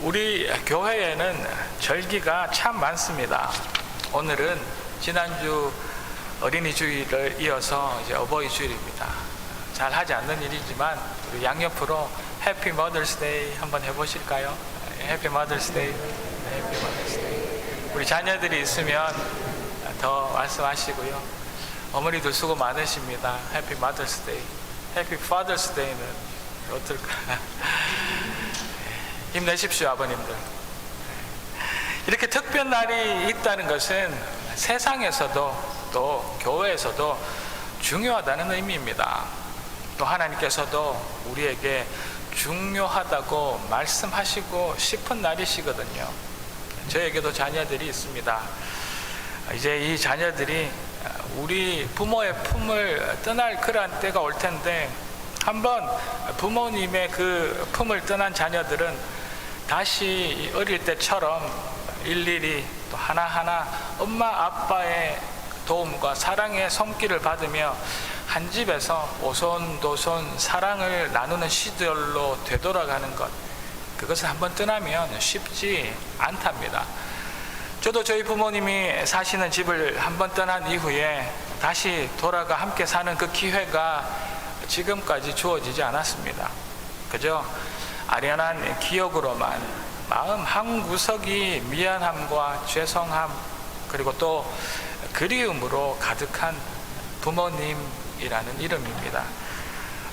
우리 교회에는 절기가 참 많습니다. 오늘은 지난주 어린이 주일을 이어서 이제 어버이 주일입니다. 잘 하지 않는 일이지만 우리 양옆으로 해피 머더스데이 한번 해보실까요? 해피 머더스데이, 해피 머더스데이. 우리 자녀들이 있으면 더 말씀하시고요. 어머니들 수고 많으십니다. 해피 머더스데이. 해피 파더스데이는 어떨까? 힘내십시오, 아버님들. 이렇게 특별 날이 있다는 것은 세상에서도 또 교회에서도 중요하다는 의미입니다. 또 하나님께서도 우리에게 중요하다고 말씀하시고 싶은 날이시거든요. 저에게도 자녀들이 있습니다. 이제 이 자녀들이 우리 부모의 품을 떠날 그러한 때가 올 텐데, 한번 부모님의 그 품을 떠난 자녀들은 다시 어릴 때처럼 일일이 또 하나하나 엄마 아빠의 도움과 사랑의 손길을 받으며 한 집에서 오손도손 사랑을 나누는 시절로 되돌아가는 것, 그것을 한번 떠나면 쉽지 않답니다. 저도 저희 부모님이 사시는 집을 한번 떠난 이후에 다시 돌아가 함께 사는 그 기회가 지금까지 주어지지 않았습니다. 그저 아련한 기억으로만 마음 한구석이 미안함과 죄송함, 그리고 또 그리움으로 가득한 부모님이라는 이름입니다.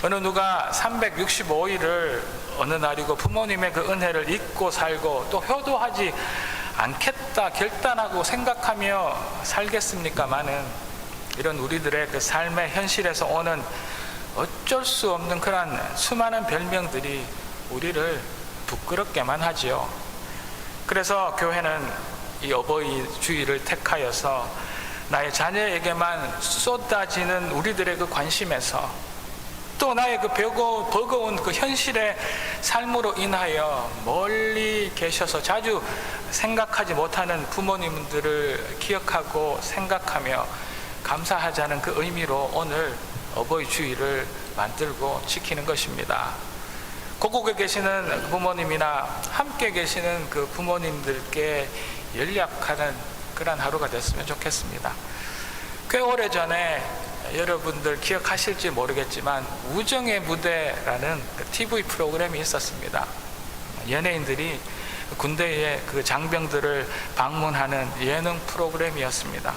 어느 누가 365일을 어느 날이고 부모님의 그 은혜를 잊고 살고 또 효도하지 않겠다 결단하고 생각하며 살겠습니까마는, 이런 우리들의 그 삶의 현실에서 오는 어쩔 수 없는 그런 수많은 별명들이 우리를 부끄럽게만 하지요. 그래서 교회는 이 어버이 주일을 택하여서 나의 자녀에게만 쏟아지는 우리들의 그 관심에서, 또 나의 그 버거운 그 현실의 삶으로 인하여 멀리 계셔서 자주 생각하지 못하는 부모님들을 기억하고 생각하며 감사하자는 그 의미로 오늘 어버이 주일을 만들고 지키는 것입니다. 고국에 계시는 부모님이나 함께 계시는 그 부모님들께 연락하는 그런 하루가 됐으면 좋겠습니다. 꽤 오래전에 여러분들 기억하실지 모르겠지만 우정의 무대라는 그 TV 프로그램이 있었습니다. 연예인들이 군대의 그 장병들을 방문하는 예능 프로그램이었습니다.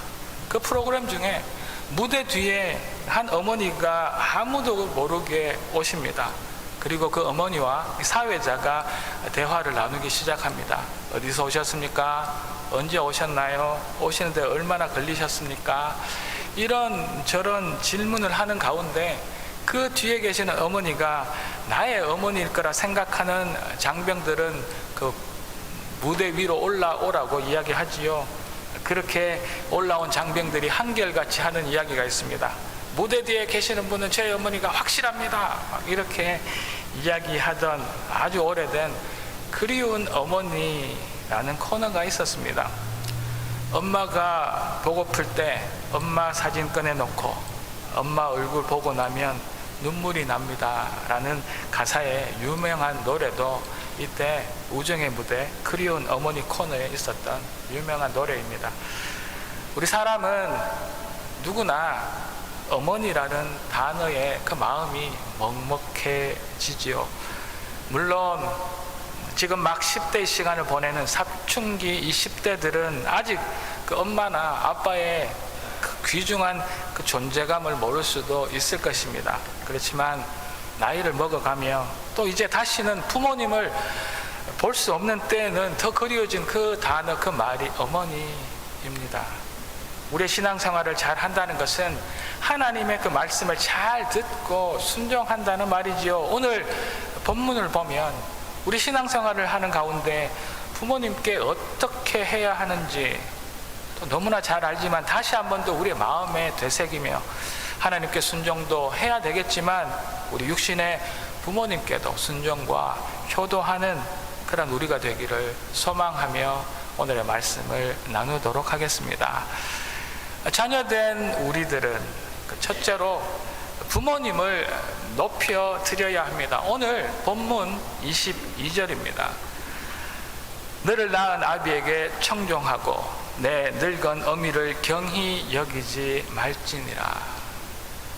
그 프로그램 중에 무대 뒤에 한 어머니가 아무도 모르게 오십니다. 그리고 그 어머니와 사회자가 대화를 나누기 시작합니다. 어디서 오셨습니까? 언제 오셨나요? 오시는데 얼마나 걸리셨습니까? 이런 저런 질문을 하는 가운데 그 뒤에 계시는 어머니가 나의 어머니일 거라 생각하는 장병들은 그 무대 위로 올라오라고 이야기하지요. 그렇게 올라온 장병들이 한결같이 하는 이야기가 있습니다. 무대 뒤에 계시는 분은 제 어머니가 확실합니다. 이렇게 이야기하던 아주 오래된 그리운 어머니라는 코너가 있었습니다. 엄마가 보고플 때 엄마 사진 꺼내놓고 엄마 얼굴 보고 나면 눈물이 납니다 라는 가사의 유명한 노래도 이때 우정의 무대 그리운 어머니 코너에 있었던 유명한 노래입니다. 우리 사람은 누구나 어머니라는 단어에 그 마음이 먹먹해지지요. 물론 지금 막 10대의 시간을 보내는 사춘기 20대들은 아직 그 엄마나 아빠의 그 귀중한 그 존재감을 모를 수도 있을 것입니다. 그렇지만 나이를 먹어가며 또 이제 다시는 부모님을 볼 수 없는 때에는 더 그리워진 그 단어, 그 말이 어머니입니다. 우리의 신앙생활을 잘 한다는 것은 하나님의 그 말씀을 잘 듣고 순종한다는 말이지요. 오늘 본문을 보면 우리 신앙생활을 하는 가운데 부모님께 어떻게 해야 하는지 또 너무나 잘 알지만 다시 한 번 더 우리의 마음에 되새기며 하나님께 순종도 해야 되겠지만 우리 육신의 부모님께도 순종과 효도하는 그런 우리가 되기를 소망하며 오늘의 말씀을 나누도록 하겠습니다. 자녀된 우리들은 첫째로 부모님을 높여 드려야 합니다. 오늘 본문 22절입니다. 너를 낳은 아비에게 청종하고 내 늙은 어미를 경히 여기지 말지니라.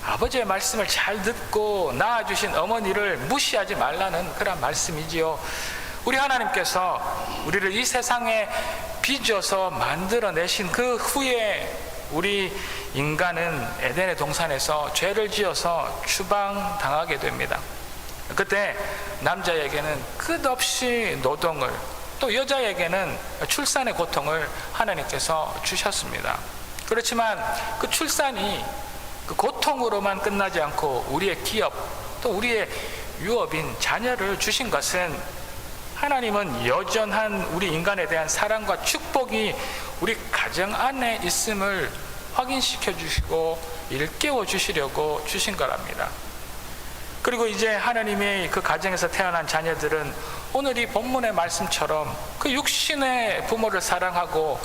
아버지의 말씀을 잘 듣고 낳아주신 어머니를 무시하지 말라는 그런 말씀이지요. 우리 하나님께서 우리를 이 세상에 빚어서 만들어내신 그 후에 우리 인간은 에덴의 동산에서 죄를 지어서 추방당하게 됩니다. 그때 남자에게는 끝없이 노동을, 또 여자에게는 출산의 고통을 하나님께서 주셨습니다. 그렇지만 그 출산이 그 고통으로만 끝나지 않고 우리의 기업, 또 우리의 유업인 자녀를 주신 것은 하나님은 여전한 우리 인간에 대한 사랑과 축복이 우리 가정 안에 있음을 확인시켜 주시고 일깨워 주시려고 주신 거랍니다. 그리고 이제 하나님의 그 가정에서 태어난 자녀들은 오늘 이 본문의 말씀처럼 그 육신의 부모를 사랑하고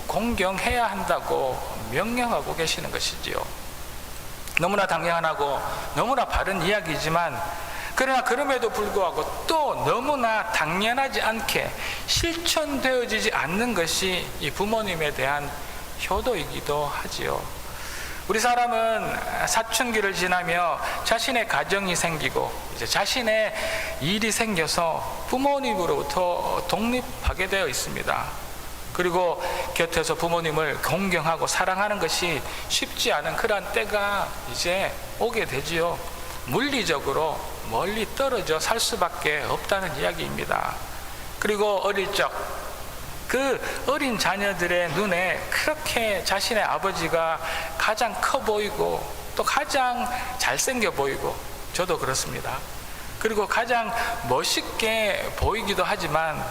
공경해야 한다고 명령하고 계시는 것이지요. 너무나 당연하고 너무나 바른 이야기지만, 그러나 그럼에도 불구하고 또 너무나 당연하지 않게 실천되어지지 않는 것이 이 부모님에 대한 효도이기도 하지요. 우리 사람은 사춘기를 지나며 자신의 가정이 생기고 이제 자신의 일이 생겨서 부모님으로부터 독립하게 되어 있습니다. 그리고 곁에서 부모님을 공경하고 사랑하는 것이 쉽지 않은 그런 때가 이제 오게 되지요. 물리적으로 멀리 떨어져 살 수밖에 없다는 이야기입니다. 그리고 어릴 적 그 어린 자녀들의 눈에 그렇게 자신의 아버지가 가장 커 보이고 또 가장 잘생겨 보이고, 저도 그렇습니다. 그리고 가장 멋있게 보이기도 하지만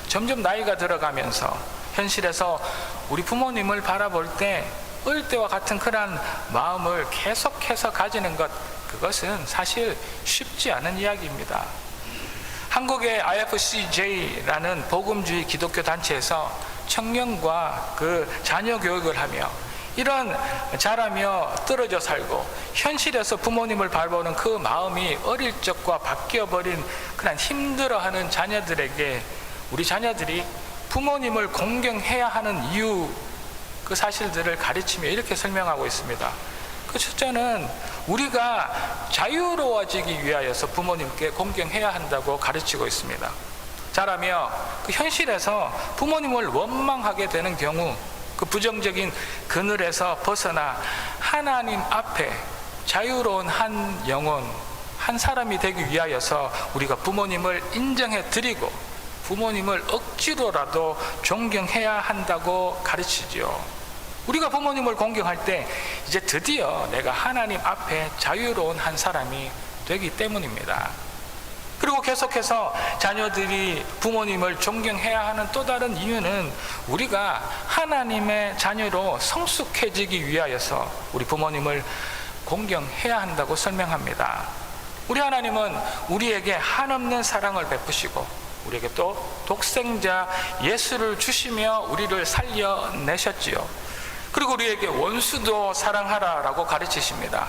점점 나이가 들어가면서 현실에서 우리 부모님을 바라볼 때 어릴 때와 같은 그런 마음을 계속해서 가지는 것, 그것은 사실 쉽지 않은 이야기입니다. 한국의 IFCJ라는 복음주의 기독교 단체에서 청년과 그 자녀 교육을 하며 이런 자라며 떨어져 살고 현실에서 부모님을 바라보는 그 마음이 어릴 적과 바뀌어버린 그런 힘들어하는 자녀들에게 우리 자녀들이 부모님을 공경해야 하는 이유, 그 사실들을 가르치며 이렇게 설명하고 있습니다. 그 첫째는 우리가 자유로워지기 위하여서 부모님께 공경해야 한다고 가르치고 있습니다. 자라며 그 현실에서 부모님을 원망하게 되는 경우 그 부정적인 그늘에서 벗어나 하나님 앞에 자유로운 한 영혼, 한 사람이 되기 위하여서 우리가 부모님을 인정해 드리고 부모님을 억지로라도 존경해야 한다고 가르치지요. 우리가 부모님을 공경할 때 이제 드디어 내가 하나님 앞에 자유로운 한 사람이 되기 때문입니다. 그리고 계속해서 자녀들이 부모님을 존경해야 하는 또 다른 이유는 우리가 하나님의 자녀로 성숙해지기 위하여서 우리 부모님을 공경해야 한다고 설명합니다. 우리 하나님은 우리에게 한없는 사랑을 베푸시고 우리에게 또 독생자 예수를 주시며 우리를 살려내셨지요. 그리고 우리에게 원수도 사랑하라라고 가르치십니다.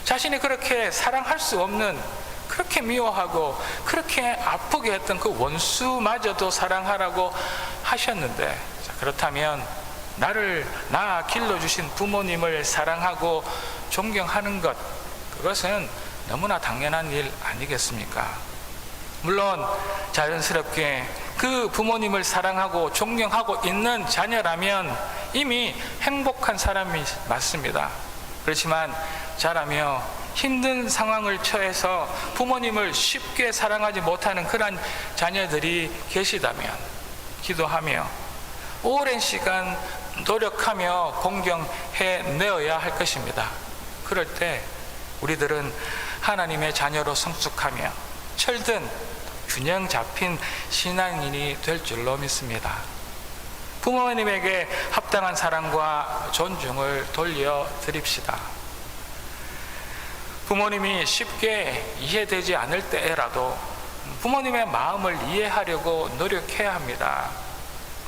자신이 그렇게 사랑할 수 없는, 그렇게 미워하고 그렇게 아프게 했던 그 원수마저도 사랑하라고 하셨는데, 그렇다면 나를 낳아 길러주신 부모님을 사랑하고 존경하는 것, 그것은 너무나 당연한 일 아니겠습니까? 물론 자연스럽게 그 부모님을 사랑하고 존경하고 있는 자녀라면 이미 행복한 사람이 맞습니다. 그렇지만 자라며 힘든 상황을 처해서 부모님을 쉽게 사랑하지 못하는 그런 자녀들이 계시다면 기도하며 오랜 시간 노력하며 공경해내어야 할 것입니다. 그럴 때 우리들은 하나님의 자녀로 성숙하며 철든 균형 잡힌 신앙인이 될 줄로 믿습니다. 부모님에게 합당한 사랑과 존중을 돌려드립시다. 부모님이 쉽게 이해되지 않을 때라도 부모님의 마음을 이해하려고 노력해야 합니다.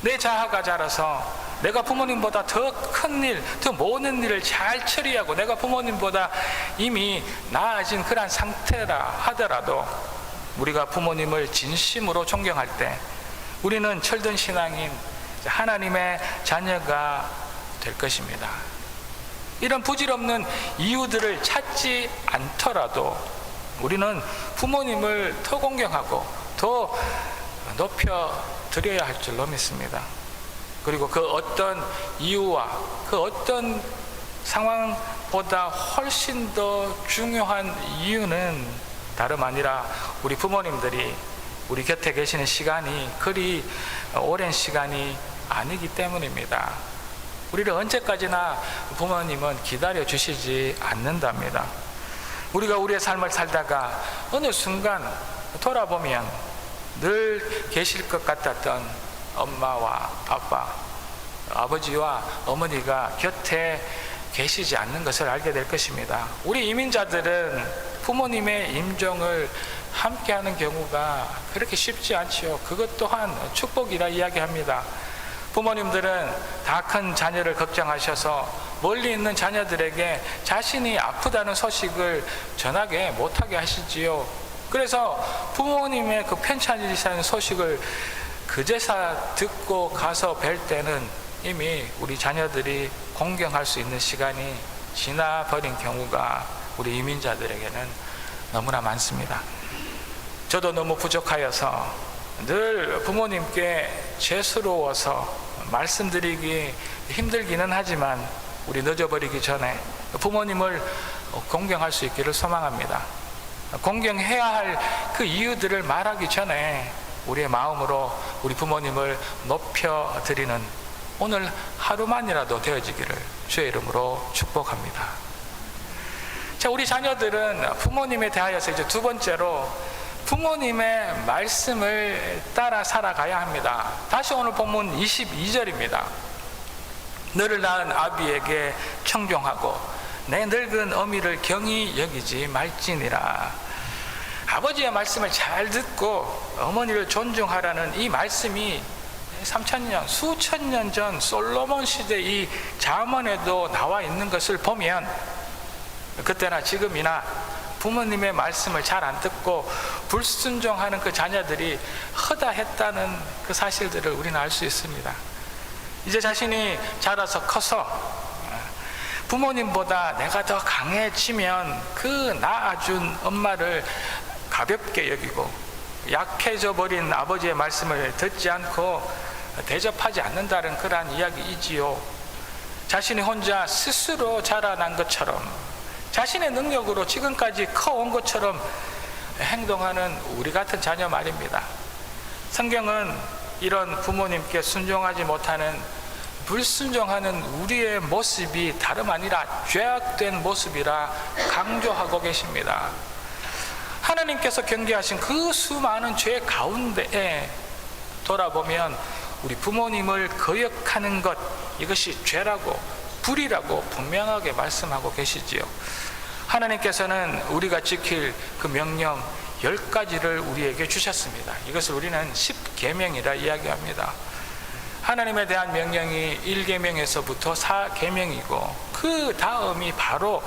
내 자아가 자라서 내가 부모님보다 더 큰 일, 더 모든 일을 잘 처리하고 내가 부모님보다 이미 나아진 그런 상태라 하더라도 우리가 부모님을 진심으로 존경할 때 우리는 철든 신앙인 하나님의 자녀가 될 것입니다. 이런 부질없는 이유들을 찾지 않더라도 우리는 부모님을 더 공경하고 더 높여 드려야 할 줄로 믿습니다. 그리고 그 어떤 이유와 그 어떤 상황보다 훨씬 더 중요한 이유는 다름 아니라 우리 부모님들이 우리 곁에 계시는 시간이 그리 오랜 시간이 아니기 때문입니다. 우리를 언제까지나 부모님은 기다려 주시지 않는답니다. 우리가 우리의 삶을 살다가 어느 순간 돌아보면 늘 계실 것 같았던 엄마와 아빠, 아버지와 어머니가 곁에 계시지 않는 것을 알게 될 것입니다. 우리 이민자들은 부모님의 임종을 함께하는 경우가 그렇게 쉽지 않지요. 그것 또한 축복이라 이야기합니다. 부모님들은 다 큰 자녀를 걱정하셔서 멀리 있는 자녀들에게 자신이 아프다는 소식을 전하게 못하게 하시지요. 그래서 부모님의 그 편찮으시다는 소식을 그제서 듣고 가서 뵐 때는 이미 우리 자녀들이 공경할 수 있는 시간이 지나버린 경우가 우리 이민자들에게는 너무나 많습니다. 저도 너무 부족하여서 늘 부모님께 죄스러워서 말씀드리기 힘들기는 하지만 우리 늦어버리기 전에 부모님을 공경할 수 있기를 소망합니다. 공경해야 할 그 이유들을 말하기 전에 우리의 마음으로 우리 부모님을 높여드리는 오늘 하루만이라도 되어지기를 주의 이름으로 축복합니다. 자, 우리 자녀들은 부모님에 대하여서 이제 두 번째로 부모님의 말씀을 따라 살아가야 합니다. 다시 오늘 본문 22절입니다. 너를 낳은 아비에게 청종하고 내 늙은 어미를 경히 여기지 말지니라. 아버지의 말씀을 잘 듣고 어머니를 존중하라는 이 말씀이 3000년, 수천 년 전 솔로몬 시대 이 잠언에도 나와 있는 것을 보면 그때나 지금이나 부모님의 말씀을 잘 안 듣고 불순종하는 그 자녀들이 허다했다는 그 사실들을 우리는 알 수 있습니다. 이제 자신이 자라서 커서 부모님보다 내가 더 강해지면 그 낳아준 엄마를 가볍게 여기고 약해져 버린 아버지의 말씀을 듣지 않고 대접하지 않는다는 그러한 이야기이지요. 자신이 혼자 스스로 자라난 것처럼 자신의 능력으로 지금까지 커온 것처럼 행동하는 우리 같은 자녀 말입니다. 성경은 이런 부모님께 순종하지 못하는 불순종하는 우리의 모습이 다름 아니라 죄악된 모습이라 강조하고 계십니다. 하나님께서 경계하신 그 수많은 죄 가운데에 돌아보면 우리 부모님을 거역하는 것, 이것이 죄라고 불이라고 분명하게 말씀하고 계시지요. 하나님께서는 우리가 지킬 그 명령 10가지를 우리에게 주셨습니다. 이것을 우리는 10계명이라 이야기합니다. 하나님에 대한 명령이 1계명에서부터 4계명이고 그 다음이 바로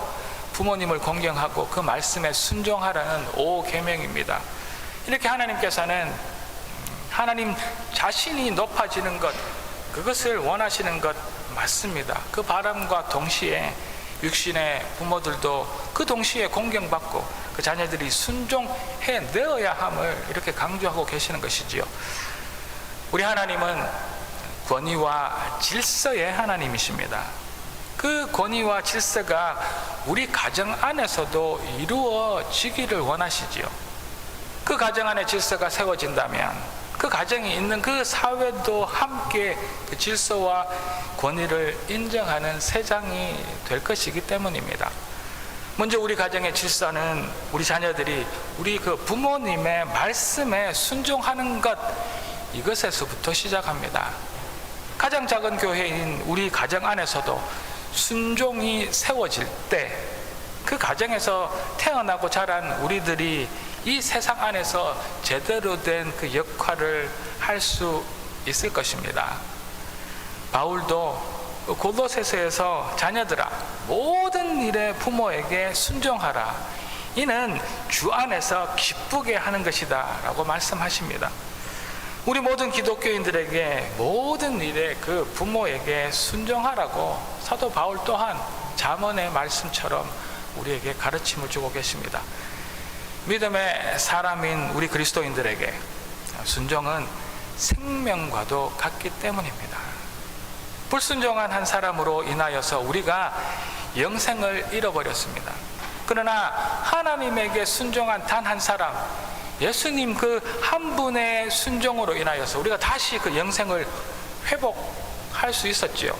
부모님을 공경하고 그 말씀에 순종하라는 5계명입니다. 이렇게 하나님께서는 하나님 자신이 높아지는 것, 그것을 원하시는 것 맞습니다. 그 바람과 동시에 육신의 부모들도 그 동시에 공경받고 그 자녀들이 순종해 내어야 함을 이렇게 강조하고 계시는 것이지요. 우리 하나님은 권위와 질서의 하나님이십니다. 그 권위와 질서가 우리 가정 안에서도 이루어지기를 원하시지요. 그 가정 안에 질서가 세워진다면 그 가정이 있는 그 사회도 함께 그 질서와 권위를 인정하는 세상이 될 것이기 때문입니다. 먼저 우리 가정의 질서는 우리 자녀들이 우리 그 부모님의 말씀에 순종하는 것, 이것에서부터 시작합니다. 가장 작은 교회인 우리 가정 안에서도 순종이 세워질 때 그 가정에서 태어나고 자란 우리들이 이 세상 안에서 제대로 된 그 역할을 할 수 있을 것입니다. 바울도 골로새서에서 자녀들아 모든 일에 부모에게 순종하라. 이는 주 안에서 기쁘게 하는 것이다 라고 말씀하십니다. 우리 모든 기독교인들에게 모든 일에 그 부모에게 순종하라고 사도 바울 또한 잠언의 말씀처럼 우리에게 가르침을 주고 계십니다. 믿음의 사람인 우리 그리스도인들에게 순종은 생명과도 같기 때문입니다. 불순종한 한 사람으로 인하여서 우리가 영생을 잃어버렸습니다. 그러나 하나님에게 순종한 단 한 사람, 예수님 그 한 분의 순종으로 인하여서 우리가 다시 그 영생을 회복할 수 있었지요.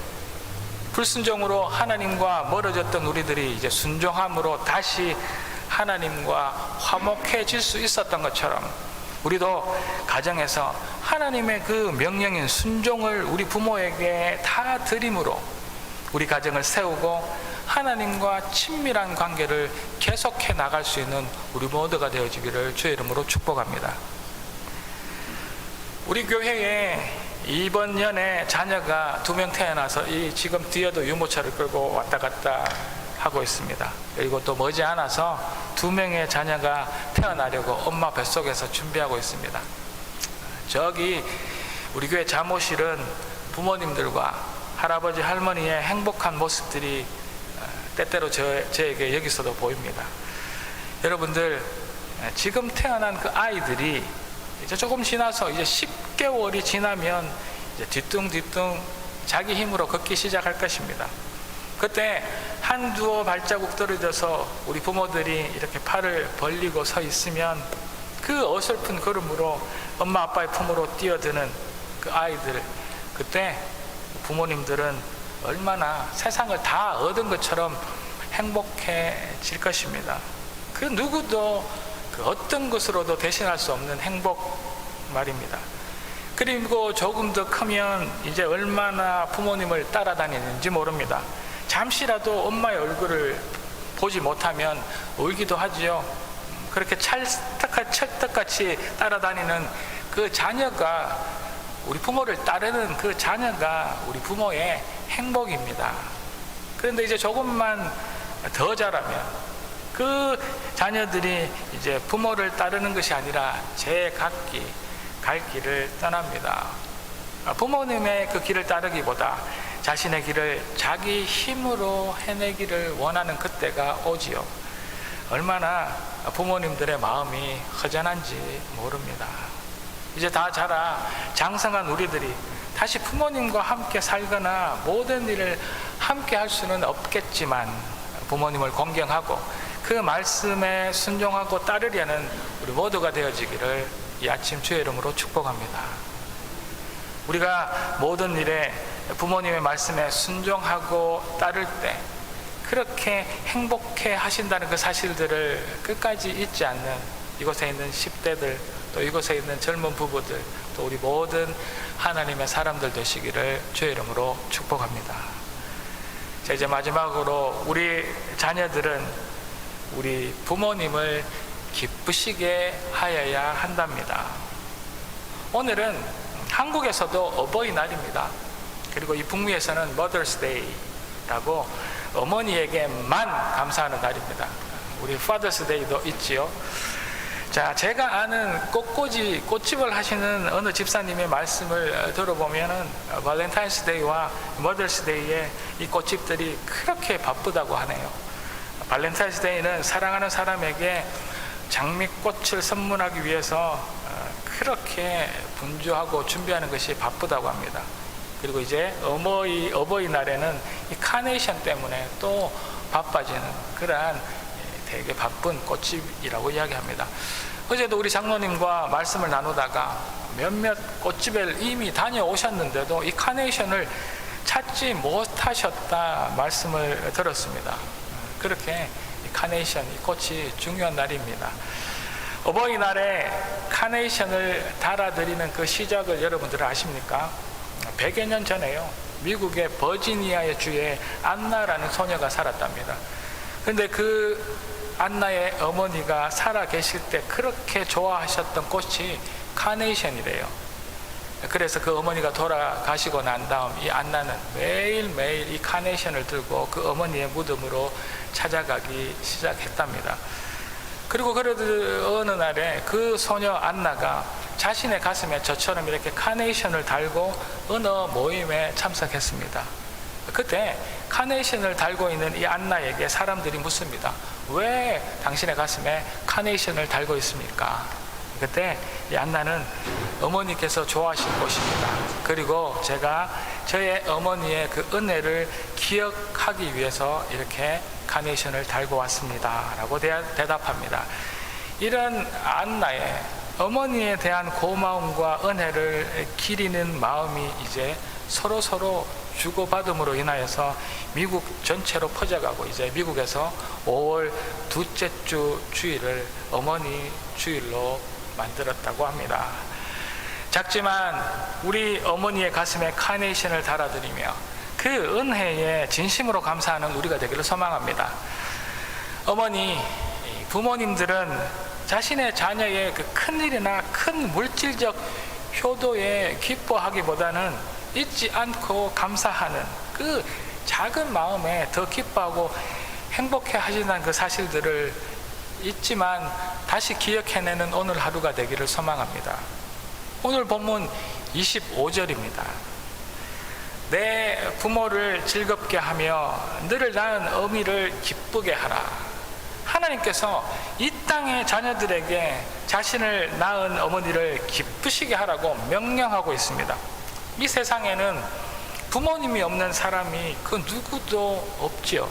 불순종으로 하나님과 멀어졌던 우리들이 이제 순종함으로 다시 하나님과 화목해질 수 있었던 것처럼 우리도 가정에서 하나님의 그 명령인 순종을 우리 부모에게 다 드림으로 우리 가정을 세우고 하나님과 친밀한 관계를 계속해 나갈 수 있는 우리 모두가 되어지기를 주의 이름으로 축복합니다. 우리 교회에 이번 년에 자녀가 2명 태어나서 이 지금 뒤에도 유모차를 끌고 왔다 갔다 하고 있습니다. 그리고 또 머지않아서 2명의 자녀가 태어나려고 엄마 뱃속에서 준비하고 있습니다. 저기 우리 교회 잠옷실은 부모님들과 할아버지 할머니의 행복한 모습들이 때때로 저에게 여기서도 보입니다. 여러분들, 지금 태어난 그 아이들이 이제 조금 지나서 이제 10개월이 지나면 이제 뒤뚱뒤뚱 자기 힘으로 걷기 시작할 것입니다. 그때 한두어 발자국 떨어져서 우리 부모들이 이렇게 팔을 벌리고 서 있으면 그 어설픈 걸음으로 엄마 아빠의 품으로 뛰어드는 그 아이들, 그때 부모님들은 얼마나 세상을 다 얻은 것처럼 행복해질 것입니다. 그 누구도 그 어떤 것으로도 대신할 수 없는 행복 말입니다. 그리고 조금 더 크면 이제 얼마나 부모님을 따라다니는지 모릅니다. 잠시라도 엄마의 얼굴을 보지 못하면 울기도 하지요. 그렇게 찰떡같이 따라다니는 그 자녀가, 우리 부모를 따르는 그 자녀가 우리 부모의 행복입니다. 그런데 이제 조금만 더 자라면 그 자녀들이 이제 부모를 따르는 것이 아니라 제각기 갈 길을 떠납니다. 부모님의 그 길을 따르기보다 자신의 길을 자기 힘으로 해내기를 원하는 그때가 오지요. 얼마나 부모님들의 마음이 허전한지 모릅니다. 이제 다 자라 장성한 우리들이 다시 부모님과 함께 살거나 모든 일을 함께 할 수는 없겠지만 부모님을 공경하고 그 말씀에 순종하고 따르려는 우리 모두가 되어지기를 이 아침 주의 이름으로 축복합니다. 우리가 모든 일에 부모님의 말씀에 순종하고 따를 때 그렇게 행복해 하신다는 그 사실들을 끝까지 잊지 않는 이곳에 있는 10대들, 또 이곳에 있는 젊은 부부들, 또 우리 모든 하나님의 사람들 되시기를 주의 이름으로 축복합니다. 자, 이제 마지막으로 우리 자녀들은 우리 부모님을 기쁘시게 하여야 한답니다. 오늘은 한국에서도 어버이날입니다. 그리고 이 북미에서는 Mother's Day라고 어머니에게만 감사하는 날입니다. 우리 Father's Day도 있지요. 자, 제가 아는 꽃집을 하시는 어느 집사님의 말씀을 들어보면은 발렌타인스 데이와 머더스 데이에 이 꽃집들이 그렇게 바쁘다고 하네요. 발렌타인스 데이는 사랑하는 사람에게 장미꽃을 선물하기 위해서 그렇게 분주하고 준비하는 것이 바쁘다고 합니다. 그리고 이제 어버이날에는 이 카네이션 때문에 또 바빠지는 그러한 되게 바쁜 꽃집이라고 이야기합니다. 어제도 우리 장로님과 말씀을 나누다가 몇몇 꽃집에 이미 다녀오셨는데도 이 카네이션을 찾지 못하셨다 말씀을 들었습니다. 그렇게 이 카네이션, 이 꽃이 중요한 날입니다. 어버이날에 카네이션을 달아드리는 그 시작을 여러분들 아십니까? 100여 년 전에요. 미국의 버지니아의 주에 안나라는 소녀가 살았답니다. 그런데 그 안나의 어머니가 살아 계실 때 그렇게 좋아하셨던 꽃이 카네이션이래요. 그래서 그 어머니가 돌아가시고 난 다음 이 안나는 매일매일 이 카네이션을 들고 그 어머니의 무덤으로 찾아가기 시작했답니다. 그리고 그러던 어느 날에 그 소녀 안나가 자신의 가슴에 저처럼 이렇게 카네이션을 달고 어느 모임에 참석했습니다. 그때 카네이션을 달고 있는 이 안나에게 사람들이 묻습니다. 왜 당신의 가슴에 카네이션을 달고 있습니까? 그때 이 안나는 어머니께서 좋아하신 곳입니다. 그리고 제가 저의 어머니의 그 은혜를 기억하기 위해서 이렇게 카네이션을 달고 왔습니다 라고 대답합니다. 이런 안나의 어머니에 대한 고마움과 은혜를 기리는 마음이 이제 서로 주고받음으로 인하여서 미국 전체로 퍼져가고, 이제 미국에서 5월 둘째 주 주일을 어머니 주일로 만들었다고 합니다. 작지만 우리 어머니의 가슴에 카네이션을 달아드리며 그 은혜에 진심으로 감사하는 우리가 되기를 소망합니다. 어머니, 부모님들은 자신의 자녀의 그 큰일이나 큰 물질적 효도에 기뻐하기보다는 잊지 않고 감사하는 그 작은 마음에 더 기뻐하고 행복해 하신다는 그 사실들을 잊지만 다시 기억해내는 오늘 하루가 되기를 소망합니다. 오늘 본문 25절입니다. 내 부모를 즐겁게 하며 너를 낳은 어미를 기쁘게 하라. 하나님께서 이 땅의 자녀들에게 자신을 낳은 어머니를 기쁘시게 하라고 명령하고 있습니다. 이 세상에는 부모님이 없는 사람이 그 누구도 없지요.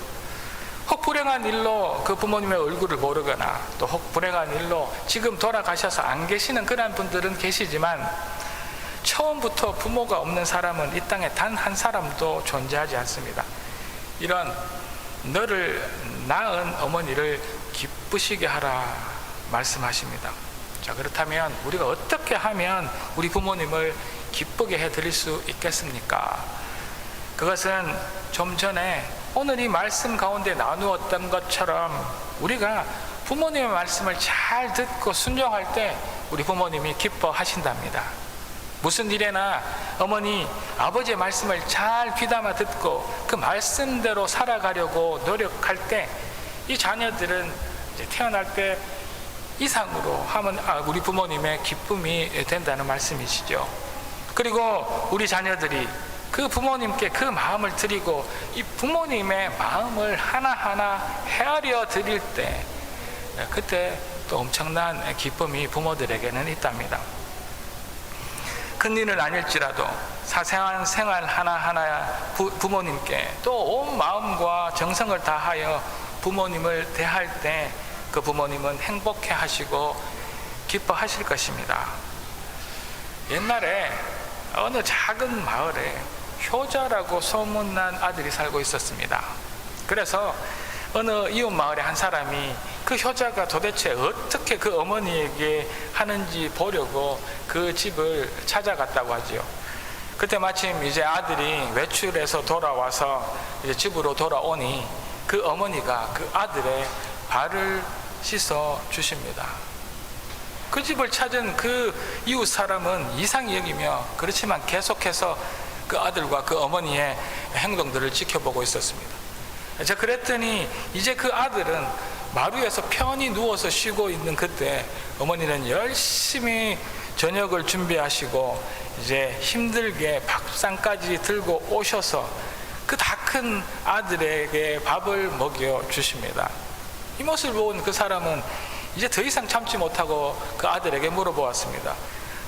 혹 불행한 일로 그 부모님의 얼굴을 모르거나 또 혹 불행한 일로 지금 돌아가셔서 안 계시는 그런 분들은 계시지만 처음부터 부모가 없는 사람은 이 땅에 단 한 사람도 존재하지 않습니다. 이런 너를 낳은 어머니를 기쁘시게 하라 말씀하십니다. 자, 그렇다면 우리가 어떻게 하면 우리 부모님을 기쁘게 해드릴 수 있겠습니까? 그것은 좀 전에 오늘 이 말씀 가운데 나누었던 것처럼 우리가 부모님의 말씀을 잘 듣고 순종할 때 우리 부모님이 기뻐하신답니다. 무슨 일에나 어머니, 아버지의 말씀을 잘 귀담아 듣고 그 말씀대로 살아가려고 노력할 때 이 자녀들은 이제 태어날 때 이상으로 하면 우리 부모님의 기쁨이 된다는 말씀이시죠. 그리고 우리 자녀들이 그 부모님께 그 마음을 드리고 이 부모님의 마음을 하나하나 헤아려 드릴 때 그때 또 엄청난 기쁨이 부모들에게는 있답니다. 큰일은 아닐지라도 사소한 생활 하나하나 부모님께 또 온 마음과 정성을 다하여 부모님을 대할 때 그 부모님은 행복해 하시고 기뻐하실 것입니다. 옛날에 어느 작은 마을에 효자라고 소문난 아들이 살고 있었습니다. 그래서 어느 이웃 마을의 한 사람이 그 효자가 도대체 어떻게 그 어머니에게 하는지 보려고 그 집을 찾아갔다고 하지요. 그때 마침 이제 아들이 외출해서 돌아와서 이제 집으로 돌아오니 그 어머니가 그 아들의 발을 씻어 주십니다. 그 집을 찾은 그 이웃 사람은 이상히 여기며 그렇지만 계속해서 그 아들과 그 어머니의 행동들을 지켜보고 있었습니다. 자, 그랬더니 이제 그 아들은 마루에서 편히 누워서 쉬고 있는 그때 어머니는 열심히 저녁을 준비하시고 이제 힘들게 밥상까지 들고 오셔서 그 다 큰 아들에게 밥을 먹여 주십니다. 이 모습을 본 그 사람은 이제 더 이상 참지 못하고 그 아들에게 물어보았습니다.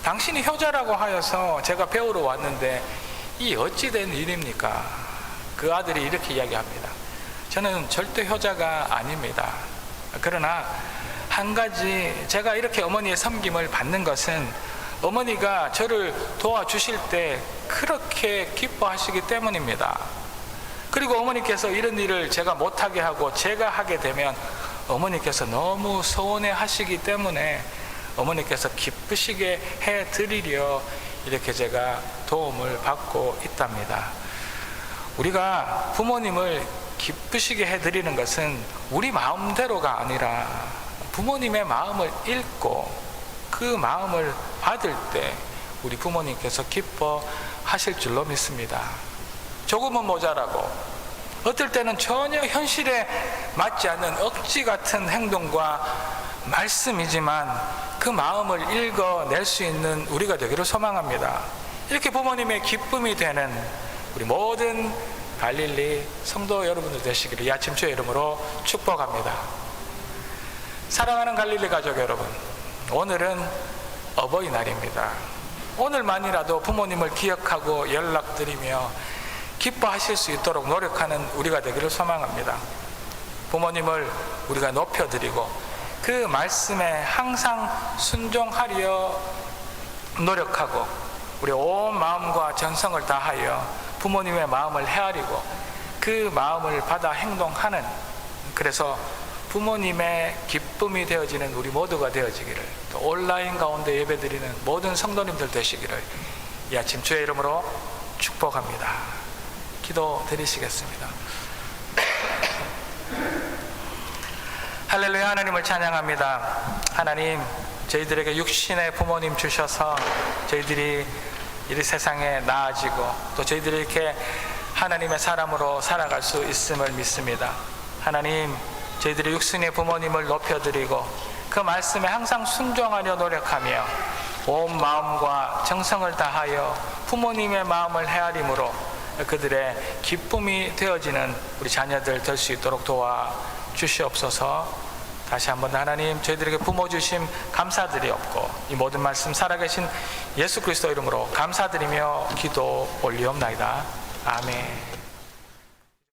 당신이 효자라고 하여서 제가 배우러 왔는데 이 어찌 된 일입니까? 그 아들이 이렇게 이야기합니다. 저는 절대 효자가 아닙니다. 그러나 한 가지 제가 이렇게 어머니의 섬김을 받는 것은 어머니가 저를 도와주실 때 그렇게 기뻐하시기 때문입니다. 그리고 어머니께서 이런 일을 제가 못하게 하고 제가 하게 되면 어머니께서 너무 서운해 하시기 때문에 어머니께서 기쁘시게 해드리려 이렇게 제가 도움을 받고 있답니다. 우리가 부모님을 기쁘시게 해드리는 것은 우리 마음대로가 아니라 부모님의 마음을 읽고 그 마음을 받을 때 우리 부모님께서 기뻐하실 줄로 믿습니다. 조금은 모자라고 어떨 때는 전혀 현실에 맞지 않는 억지 같은 행동과 말씀이지만 그 마음을 읽어낼 수 있는 우리가 되기를 소망합니다. 이렇게 부모님의 기쁨이 되는 우리 모든 갈릴리 성도 여러분들 되시기를 이 아침 주의 이름으로 축복합니다. 사랑하는 갈릴리 가족 여러분, 오늘은 어버이날입니다. 오늘만이라도 부모님을 기억하고 연락드리며 기뻐하실 수 있도록 노력하는 우리가 되기를 소망합니다. 부모님을 우리가 높여드리고 그 말씀에 항상 순종하려 노력하고 우리 온 마음과 정성을 다하여 부모님의 마음을 헤아리고 그 마음을 받아 행동하는, 그래서 부모님의 기쁨이 되어지는 우리 모두가 되어지기를, 또 온라인 가운데 예배드리는 모든 성도님들 되시기를 이 아침 주의 이름으로 축복합니다. 기도 드리시겠습니다. 할렐루야. 하나님을 찬양합니다. 하나님, 저희들에게 육신의 부모님 주셔서 저희들이 이 세상에 나아지고 또 저희들이 이렇게 하나님의 사람으로 살아갈 수 있음을 믿습니다. 하나님, 저희들이 육신의 부모님을 높여드리고 그 말씀에 항상 순종하려 노력하며 온 마음과 정성을 다하여 부모님의 마음을 헤아림으로 그들의 기쁨이 되어지는 우리 자녀들 될 수 있도록 도와 주시옵소서. 다시 한번 하나님, 저희들에게 부모 주심 감사드리옵고 이 모든 말씀 살아계신 예수 그리스도 이름으로 감사드리며 기도 올리옵나이다. 아멘.